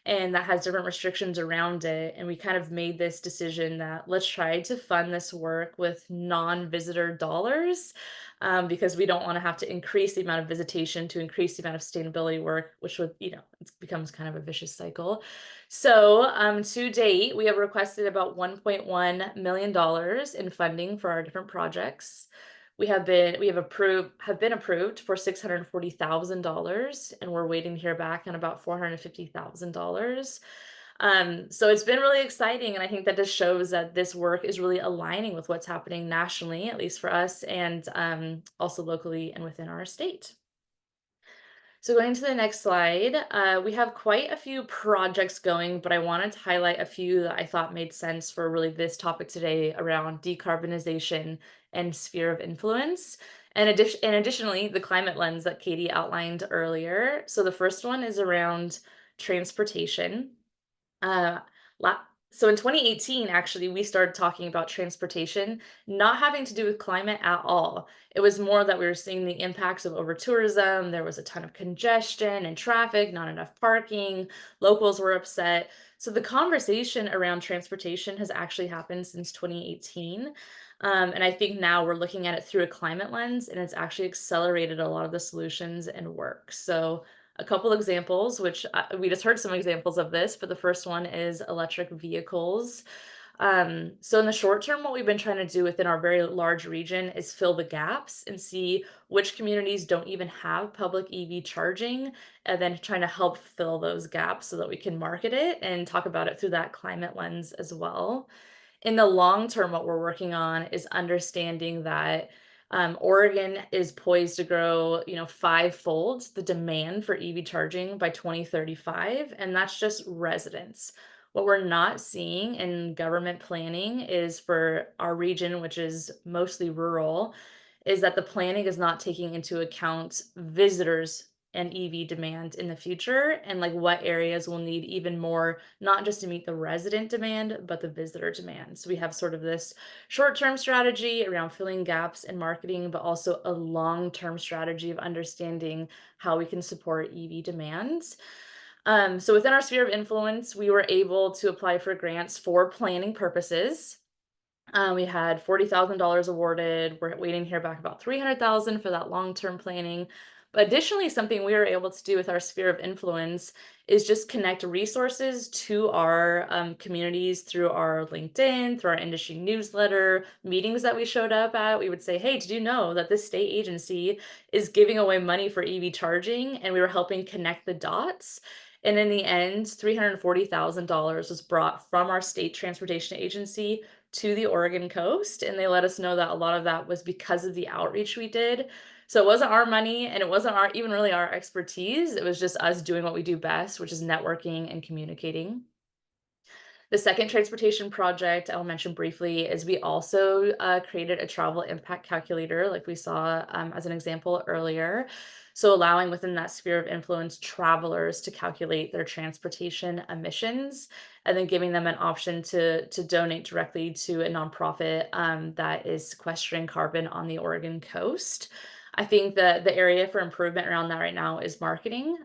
and that has different restrictions around it. And we kind of made this decision that let's try to fund this work with non-visitor dollars, because we don't want to have to increase the amount of visitation to increase the amount of sustainability work, which would, it becomes kind of a vicious cycle. So to date, we have requested about $1.1 million in funding for our different projects. We have been approved for $640,000, and we're waiting to hear back on about $450,000. So it's been really exciting, and I think that just shows that this work is really aligning with what's happening nationally, at least for us, and also locally and within our state. So going to the next slide, we have quite a few projects going, but I wanted to highlight a few that I thought made sense for really this topic today around decarbonization and sphere of influence. And additionally, the climate lens that Katie outlined earlier. So the first one is around transportation. Uh, la so in 2018, actually, we started talking about transportation not having to do with climate at all. It was more that we were seeing the impacts of over tourism. There was a ton of congestion and traffic, not enough parking. Locals were upset. So the conversation around transportation has actually happened since 2018. And I think now we're looking at it through a climate lens, and it's actually accelerated a lot of the solutions and work. So a couple examples, which we just heard some examples of this, but the first one is electric vehicles. So in the short term, what we've been trying to do within our very large region is fill the gaps and see which communities don't even have public EV charging, and then trying to help fill those gaps so that we can market it and talk about it through that climate lens as well. In the long term, what we're working on is understanding that Oregon is poised to grow, fivefold the demand for EV charging by 2035, and that's just residents. What we're not seeing in government planning is for our region, which is mostly rural, is that the planning is not taking into account visitors and EV demand in the future, and like what areas will need even more, not just to meet the resident demand, but the visitor demand. So we have sort of this short-term strategy around filling gaps in marketing, but also a long-term strategy of understanding how we can support EV demands. So within our sphere of influence, we were able to apply for grants for planning purposes. We had $40,000 awarded. We're waiting to hear back about 300,000 for that long-term planning. But additionally, something we were able to do with our sphere of influence is just connect resources to our communities through our LinkedIn, through our industry newsletter, meetings that we showed up at. We would say, "Hey, did you know that this state agency is giving away money for EV charging?" And we were helping connect the dots. And in the end, $340,000 was brought from our state transportation agency to the Oregon coast, and they let us know that a lot of that was because of the outreach we did. So it wasn't our money, and it wasn't our even really our expertise. It was just us doing what we do best, which is networking and communicating. The second transportation project I'll mention briefly is we also created a travel impact calculator, like we saw as an example earlier. So allowing within that sphere of influence travelers to calculate their transportation emissions, and then giving them an option to donate directly to a nonprofit that is sequestering carbon on the Oregon coast. I think that the area for improvement around that right now is marketing,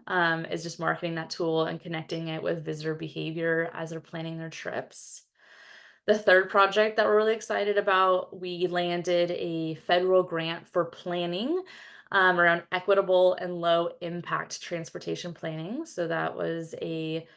is just marketing that tool and connecting it with visitor behavior as they're planning their trips. The third project that we're really excited about, we landed a federal grant for planning around equitable and low impact transportation planning. So that was a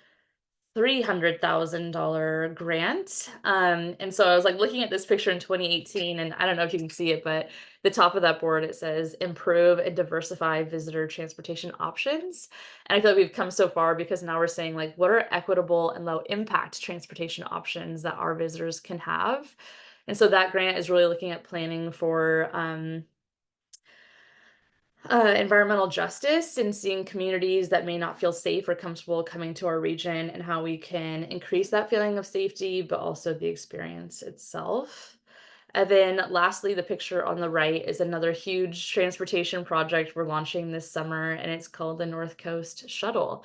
$300,000 grant. And so I was like looking at this picture in 2018, and I don't know if you can see it, but the top of that board, it says improve and diversify visitor transportation options. And I feel like we've come so far because now we're saying, like, what are equitable and low impact transportation options that our visitors can have? And so that grant is really looking at planning for Environmental justice and seeing communities that may not feel safe or comfortable coming to our region and how we can increase that feeling of safety, but also the experience itself. And then lastly, the picture on the right is another huge transportation project we're launching this summer, and it's called the North Coast Shuttle.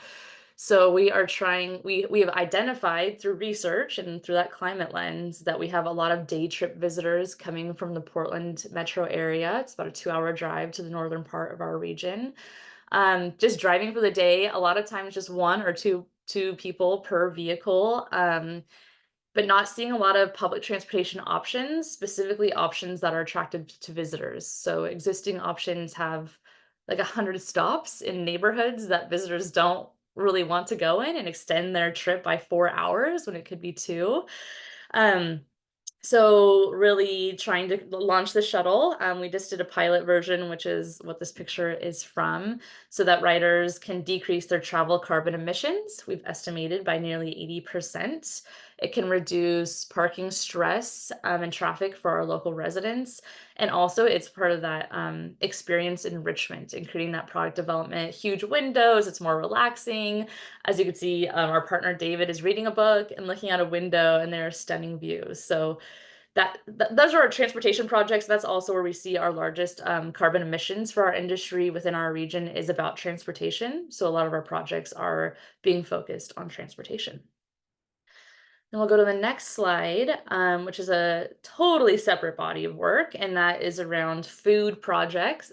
So we have identified through research and through that climate lens that we have a lot of day trip visitors coming from the Portland metro area. It's about a 2-hour drive to the northern part of our region. Just driving for the day, a lot of times just one or two people per vehicle. But not seeing a lot of public transportation options, specifically options that are attractive to visitors. So existing options have like 100 stops in neighborhoods that visitors don't really want to go in and extend their trip by 4 hours when it could be two. Um, so really trying to launch the shuttle. We just did a pilot version, which is what this picture is from, so that riders can decrease their travel carbon emissions. We've estimated by nearly 80%. It can reduce parking stress and traffic for our local residents. And also it's part of that experience enrichment and creating that product development. Huge windows, it's more relaxing. As you can see, our partner David is reading a book and looking out a window, and there are stunning views. So those are our transportation projects. That's also where we see our largest carbon emissions for our industry within our region is about transportation. So a lot of our projects are being focused on transportation. Then we'll go to the next slide, which is a totally separate body of work, and that is around food projects,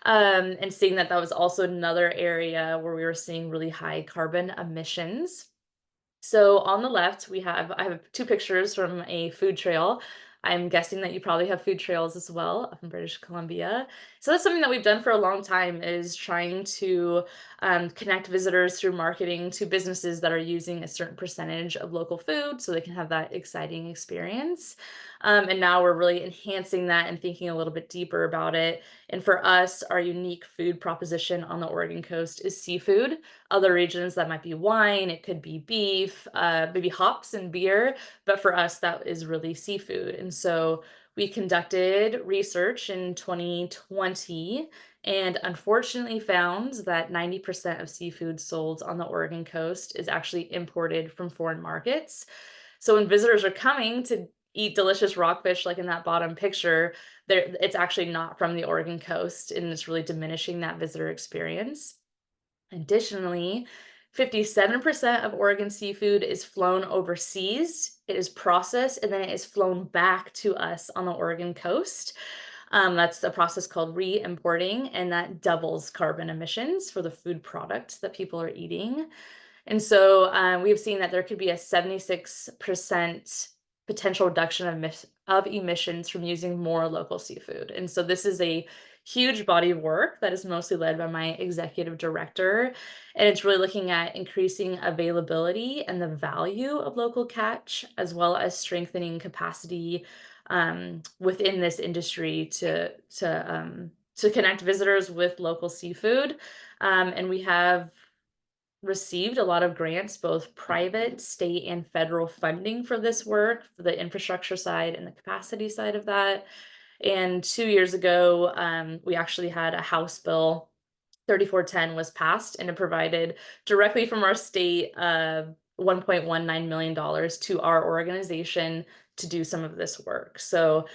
and seeing that that was also another area where we were seeing really high carbon emissions. So on the left, I have two pictures from a food trail. I'm guessing that you probably have food trails as well up in British Columbia. So that's something that we've done for a long time is trying to connect visitors through marketing to businesses that are using a certain percentage of local food so they can have that exciting experience. And now we're really enhancing that and thinking a little bit deeper about it. And for us, our unique food proposition on the Oregon coast is seafood. Other regions that might be wine, it could be beef, maybe hops and beer, but for us that is really seafood. And so we conducted research in 2020 and unfortunately found that 90% of seafood sold on the Oregon coast is actually imported from foreign markets. So when visitors are coming to eat delicious rockfish like in that bottom picture, it's actually not from the Oregon coast, and it's really diminishing that visitor experience. Additionally, 57% of Oregon seafood is flown overseas. It is processed and then it is flown back to us on the Oregon coast. That's a process called re-importing, and that doubles carbon emissions for the food product that people are eating. And so we've seen that there could be a 76% potential reduction of emissions from using more local seafood. And so this is a huge body of work that is mostly led by my executive director. And it's really looking at increasing availability and the value of local catch, as well as strengthening capacity within this industry to connect visitors with local seafood. And we have received a lot of grants, both private, state, and federal funding for this work, for the infrastructure side and the capacity side of that. And 2 years ago, we actually had a House bill, 3410 was passed, and it provided directly from our state $1.19 million to our organization to do some of this work. So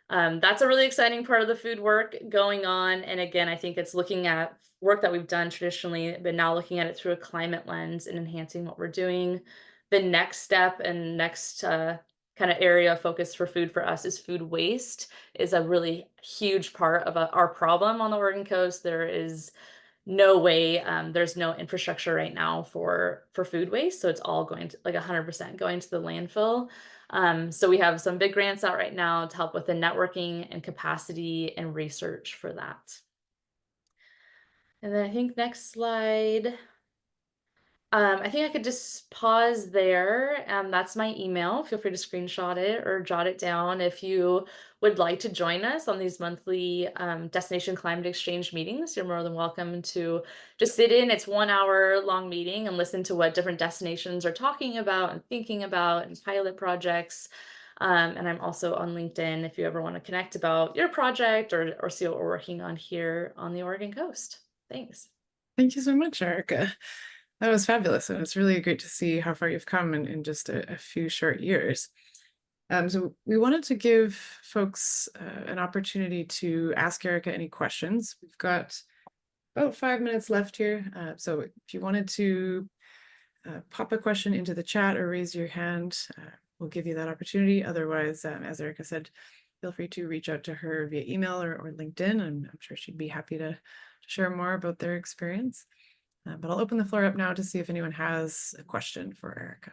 that's a really exciting part of the food work going on. And again, I think it's looking at work that we've done traditionally, but now looking at it through a climate lens and enhancing what we're doing. The next step and next kind of area of focus for food for us is food waste is a really huge part of our problem on the Oregon coast. There is no way, there's no infrastructure right now for food waste, so it's all going to like 100% going to the landfill. So we have some big grants out right now to help with the networking and capacity and research for that. And then I think next slide. I think I could just pause there. That's my email. Feel free to screenshot it or jot it down if you would like to join us on these monthly Destination Climate Exchange meetings. You're more than welcome to just sit in. It's 1 hour long meeting and listen to what different destinations are talking about and thinking about and pilot projects. And I'm also on LinkedIn if you ever want to connect about your project or see what we're working on here on the Oregon coast. Thanks. Thank you so much, Erica. That was fabulous. And it's really great to see how far you've come in just a few short years. So we wanted to give folks an opportunity to ask Erica any questions. We've got about 5 minutes left here. So if you wanted to pop a question into the chat or raise your hand, we'll give you that opportunity. Otherwise, as Erica said, feel free to reach out to her via email or LinkedIn. I'm sure she'd be happy to share more about their experience. But I'll open the floor up now to see if anyone has a question for Erica.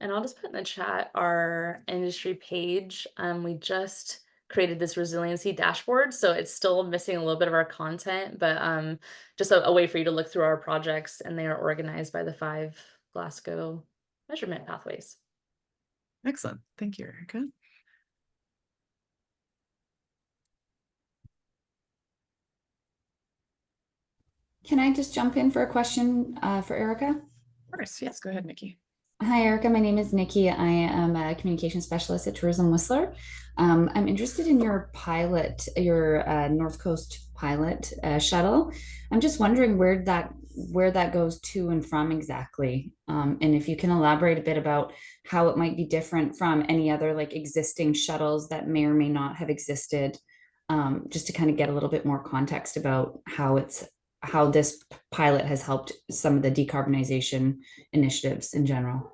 And I'll just put in the chat our industry page. We just created this resiliency dashboard, so it's still missing a little bit of our content, but just a way for you to look through our projects, and they are organized by the 5 Glasgow measurement pathways. Excellent. Thank you, Erica. Can I just jump in for a question for Erica? Of course. Yes, go ahead, Nikki. Hi, Erica. My name is Nikki. I am a communication specialist at Tourism Whistler. I'm interested in your pilot, your North Coast pilot shuttle. I'm just wondering where that goes to and from exactly, and if you can elaborate a bit about how it might be different from any other like existing shuttles that may or may not have existed, just to kind of get a little bit more context about how this pilot has helped some of the decarbonization initiatives in general.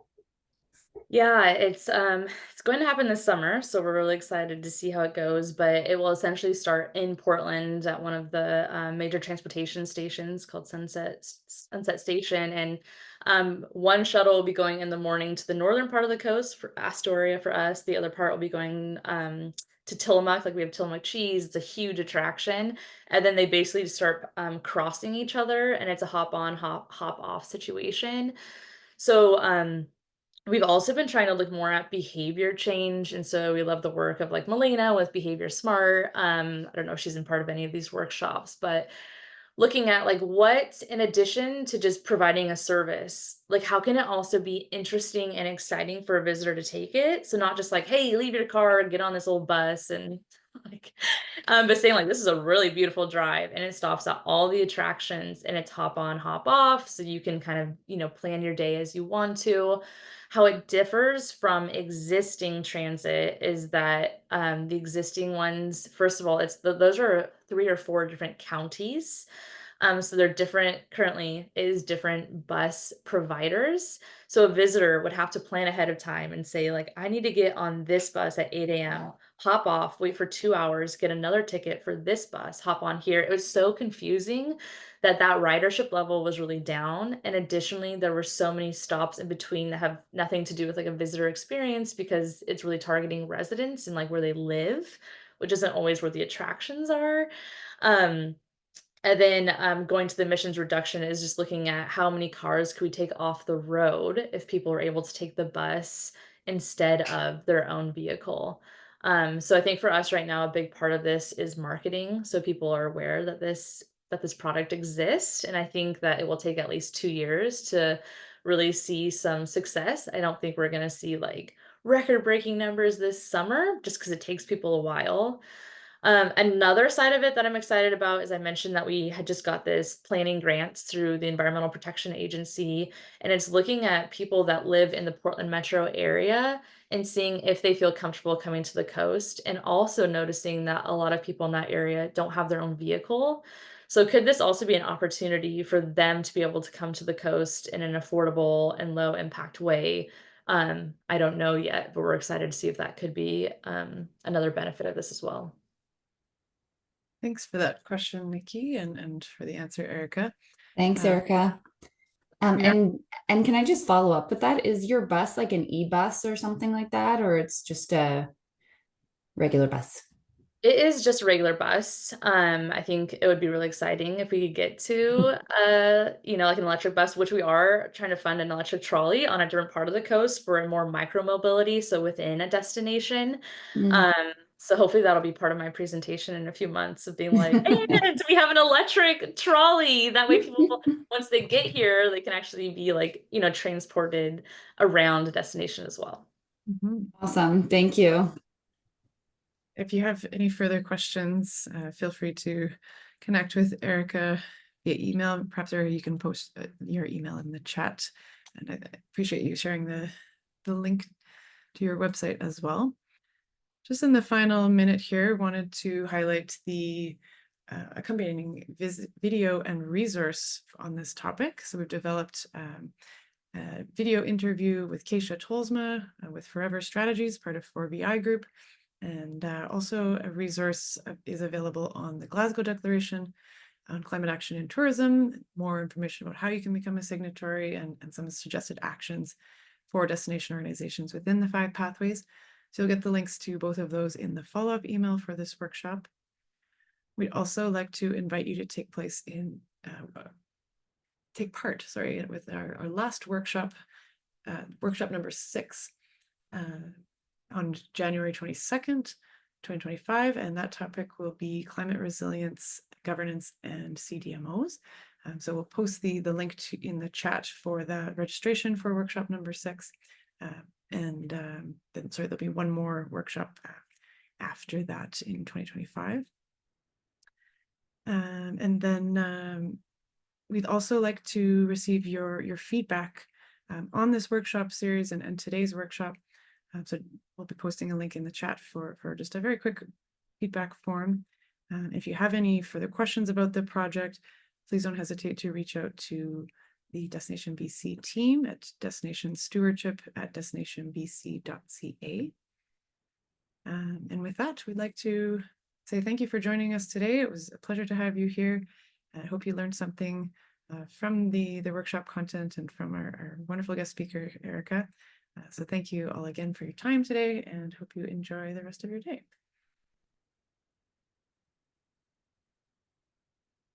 Yeah, it's going to happen this summer, so we're really excited to see how it goes. But it will essentially start in Portland at one of the major transportation stations called Sunset Station, and one shuttle will be going in the morning to the northern part of the coast for Astoria for us. The other part will be going to Tillamook, like we have Tillamook cheese. It's a huge attraction, and then they basically just start crossing each other, and it's a hop on, hop off situation. So we've also been trying to look more at behavior change, and so we love the work of like Melina with Behavior Smart. I don't know if she's in part of any of these workshops, but looking at like what, in addition to just providing a service, like how can it also be interesting and exciting for a visitor to take it? So not just like, hey, leave your car and get on this old bus and like, but saying like this is a really beautiful drive and it stops at all the attractions and it's hop on, hop off, so you can kind of plan your day as you want to. How it differs from existing transit is that the existing ones, first of all, those are 3 or 4 different counties. So they're different, currently is different bus providers. So a visitor would have to plan ahead of time and say, like, I need to get on this bus at 8 a.m., hop off, wait for 2 hours, get another ticket for this bus, hop on here. It was so confusing that ridership level was really down. And additionally, there were so many stops in between that have nothing to do with like a visitor experience because it's really targeting residents and like where they live, which isn't always where the attractions are. And then going to the emissions reduction is just looking at how many cars could we take off the road if people are able to take the bus instead of their own vehicle. So I think for us right now, a big part of this is marketing, so people are aware that this product exists. And I think that it will take at least 2 years to really see some success. I don't think we're going to see like record-breaking numbers this summer, just because it takes people a while. Another side of it that I'm excited about is I mentioned that we had just got this planning grants through the Environmental Protection Agency, and it's looking at people that live in the Portland metro area and seeing if they feel comfortable coming to the coast, and also noticing that a lot of people in that area don't have their own vehicle. So could this also be an opportunity for them to be able to come to the coast in an affordable and low impact way? I don't know yet, but we're excited to see if that could be another benefit of this as well. Thanks for that question, Nikki, and for the answer, Erica. Thanks, Erica. Yeah. And can I just follow up with that? Is your bus like an e-bus or something like that, or it's just a regular bus? It is just a regular bus. I think it would be really exciting if we could get to, like an electric bus, which we are trying to fund an electric trolley on a different part of the coast for a more micro mobility, so within a destination. Mm. So hopefully that'll be part of my presentation in a few months of being like, and we have an electric trolley. That way people, once they get here, they can actually be like, transported around the destination as well. Mhm. Awesome. Thank you. If you have any further questions, feel free to connect with Erica via email, perhaps, or you can post your email in the chat. And I appreciate you sharing the link to your website as well. Just in the final minute here, wanted to highlight the accompanying video and resource on this topic. So we've developed a video interview with Keisha Tolsma with Forever Strategies, part of 4VI Group. And also a resource is available on the Glasgow Declaration on climate action in tourism, more information about how you can become a signatory and some suggested actions for destination organizations within the 5 pathways. So you'll get the links to both of those in the follow-up email for this workshop. We'd also like to invite you to take part, with our last workshop, workshop number 6, on January 22nd, 2025, and that topic will be climate resilience, governance, and CDMOs. So we'll post the link in the chat for the registration for workshop number 6. And then, there'll be one more workshop after that in 2025. And then we'd also like to receive your feedback on this workshop series and today's workshop. So we'll be posting a link in the chat for just a very quick feedback form. If you have any further questions about the project, please don't hesitate to reach out to the Destination BC team at destinationstewardship@destinationbc.ca. And with that, we'd like to say thank you for joining us today. It was a pleasure to have you here. I hope you learned something from the workshop content and from our wonderful guest speaker, Erica. So thank you all again for your time today, and hope you enjoy the rest of your day.